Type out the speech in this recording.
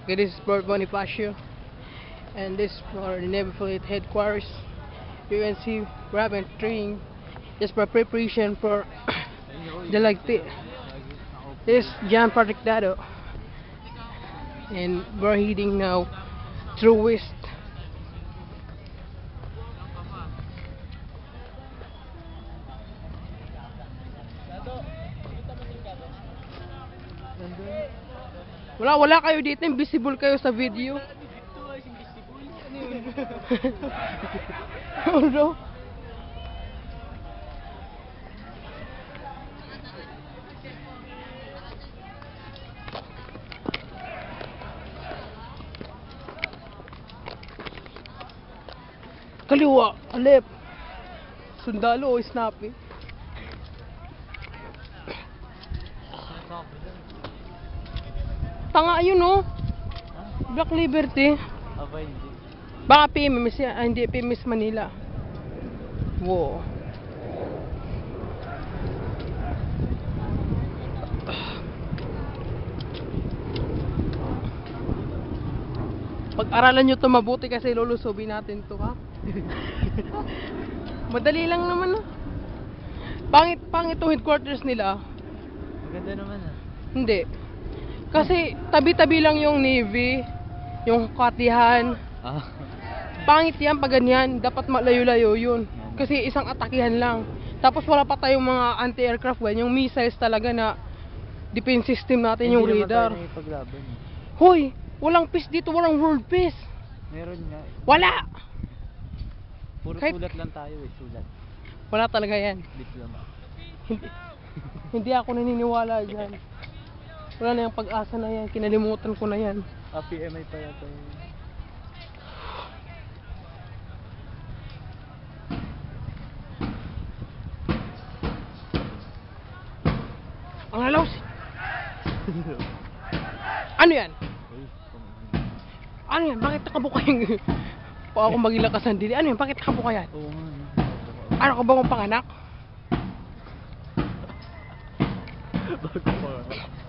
Okay, this is Fort Bonifacio, and this is for the Navy Fleet headquarters. You can see we're having training just for preparation for the Lagti. This is John Protectado, and we're heading now through west. Wala kayo dito, invisible kayo sa video. Ano? Kaliwa, alep. Sundalo o snappy. Tanga yun, no? Black Liberty. Aba, hindi. Baka PMS yan. Ah, hindi, PMS Manila. Wow. Pag-aralan nyo to mabuti kasi lulusubin natin to, ha? Madali lang naman, ha? Pangit tong headquarters nila. Maganda naman, ah. Hindi. Kasi tabi-tabi lang yung Navy, yung Katihan. Ah. Pangit yan pag ganyan, dapat malayo-layo yun. Kasi isang atakihan lang. Tapos wala pa tayong mga anti-aircraft gun, yung missiles talaga na defense system natin, yung radar. Hindi naman tayo nakipaglaban, eh. Hoy, walang peace dito, walang world peace. Meron nga. Wala! Puro Kahit- sulat lang tayo, eh. Sulat. Wala talaga yan. Diploma. Hindi ako naniniwala dyan. Wala na yung pag-asa na yan, kinalimutan ko na yan. PMI pa yata yun. Ang halaw si... Ano yan? Uy, Ano yan? Bakit nakabuka yung... Pa ako magilakasan dili. Ano yan? Bakit nakabuka yan? oo nga, no. Ano ka ba kong panganak? Bago pa.